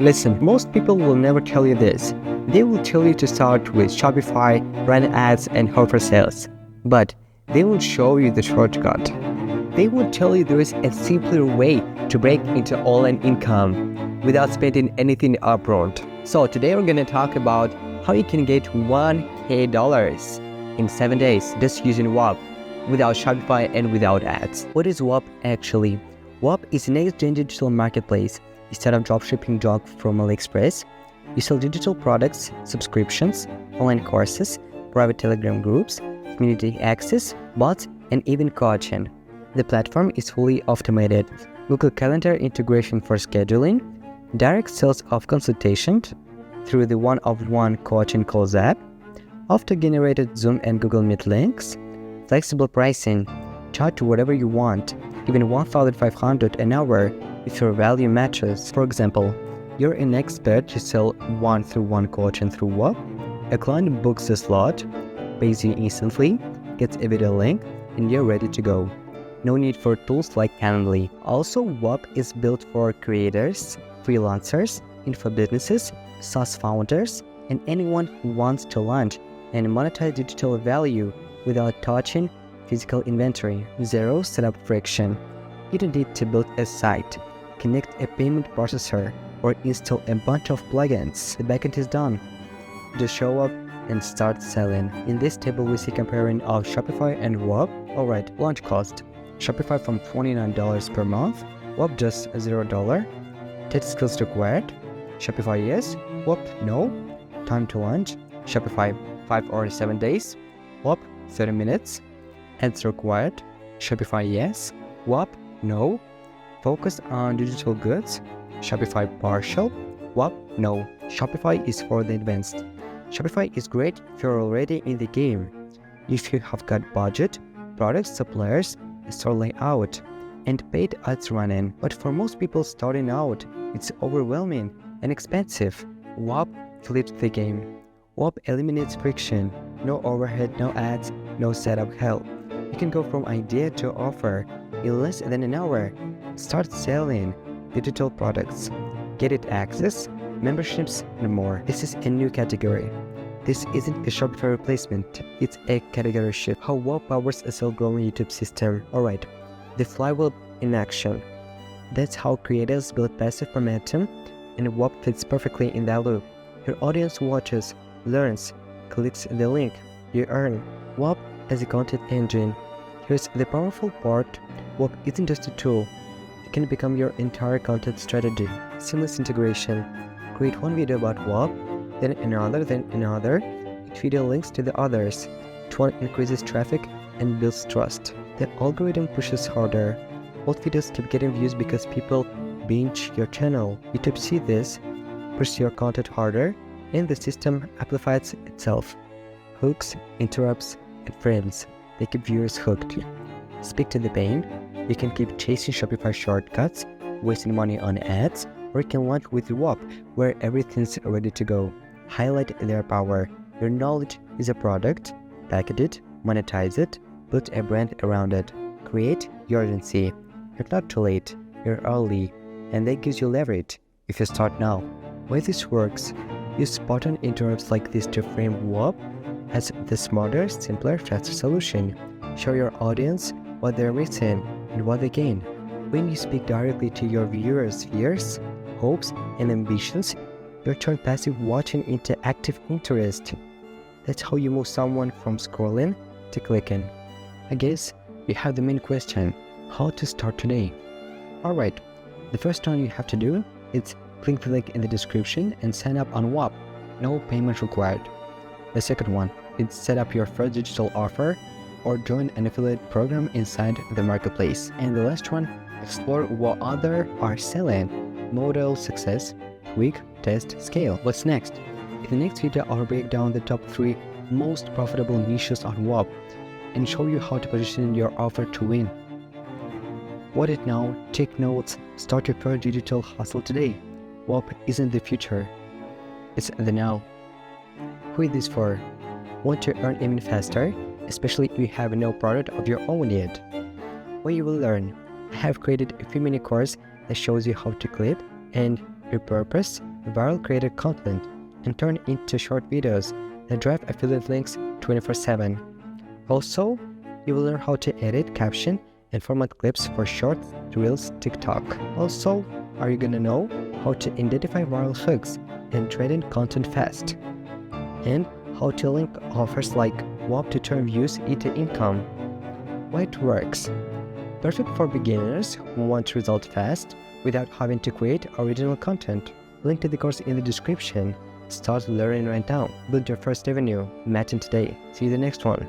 Listen, most people will never tell you this. They will tell you to start with Shopify, run ads, and hope for sales. But they will show you the shortcut. They will tell you there is a simpler way to break into online income without spending anything upfront. So today we're going to talk about how you can get $1,000 in 7 days just using Whop without Shopify and without ads. What is Whop actually? Whop is a next-gen digital marketplace. Instead of dropshipping junk from AliExpress, you sell digital products, subscriptions, online courses, private Telegram groups, community access, bots, and even coaching. The platform is fully automated. Google Calendar integration for scheduling, direct sales of consultation through the one-on-one coaching calls app, auto-generated Zoom and Google Meet links, flexible pricing, charge whatever you want, even $1,500 an hour if your value matches. For example, you're an expert to sell one-to-one coaching through Whop. A client books a slot, pays you instantly, gets a video link, and you're ready to go. No need for tools like Calendly. Also, Whop is built for creators, freelancers, info businesses, SaaS founders, and anyone who wants to launch and monetize digital value without touching physical inventory. Zero setup friction. You don't need to build a site, connect a payment processor, or install a bunch of plugins. The backend is done. Just show up and start selling. In this table, we see comparing of Shopify and Whop. Alright, launch cost. Shopify from $29 per month, Whop just $0. Tech skills required. Shopify yes, Whop no. Time to launch. Shopify 5 or 7 days. Whop 30 minutes. Ads required. Shopify yes, Whop no. Focus on digital goods. Shopify partial. Whop no. Shopify is for the advanced. Shopify is great if you're already in the game. If you have got budget, products, suppliers, store layout, and paid ads running. But for most people starting out, it's overwhelming and expensive. Whop flips the game. Whop eliminates friction. No overhead, no ads, no setup hell. You can go from idea to offer in less than an hour. Start selling digital products, get it access, memberships, and more. This is a new category. This isn't a Shopify replacement, it's a category shift. How Whop powers a self-growing YouTube system. Alright, the flywheel in action. That's how creators build passive momentum, and Whop fits perfectly in that loop. Your audience watches, learns, clicks the link, you earn. Whop as a content engine. Here's the powerful part. Whop isn't just a tool. It can become your entire content strategy. Seamless integration. Create one video about Whop, then another. Each video links to the others. Each one increases traffic and builds trust. The algorithm pushes harder. Old videos keep getting views because people binge your channel. YouTube see this, push your content harder, and the system amplifies itself. Hooks, interrupts, and frames. They keep viewers hooked. Speak to the pain. You can keep chasing Shopify shortcuts, wasting money on ads, or you can launch with Whop, where everything's ready to go. Highlight their power. Your knowledge is a product. Package it, monetize it, build a brand around it. Create urgency. You're not too late, you're early, and that gives you leverage if you start now. Why this works? Use pattern interrupts like this to frame Whop as the smarter, simpler, faster solution. Show your audience what they're missing and what they gain. When you speak directly to your viewers' fears, hopes, and ambitions, you turn passive watching into active interest. That's how you move someone from scrolling to clicking. I guess you have the main question, how to start today. Alright, the first thing you have to do is click the link in the description and sign up on Whop. No payment required. The second one is set up your first digital offer or join an affiliate program inside the marketplace. And the last one, explore what others are selling. Model success, tweak, test, scale. What's next? In the next video, I'll break down the top 3 most profitable niches on Whop and show you how to position your offer to win. What it now? Take notes. Start your first digital hustle today. Whop isn't the future. It's the now. Who is this for? Want to earn even faster? Especially if you have no product of your own yet. What you will learn. I have created a few mini course that shows you how to clip and repurpose viral created content and turn it into short videos that drive affiliate links 24/7. Also, you will learn how to edit, caption, and format clips for Shorts, Reels, TikTok. Also, are you gonna know how to identify viral hooks and trend content fast? And how to link offers like Whop to turn views into income. Why it works. Perfect for beginners who want results fast without having to create original content. Link to the course in the description. Start learning right now. Build your first revenue. Imagine today. See you in the next one.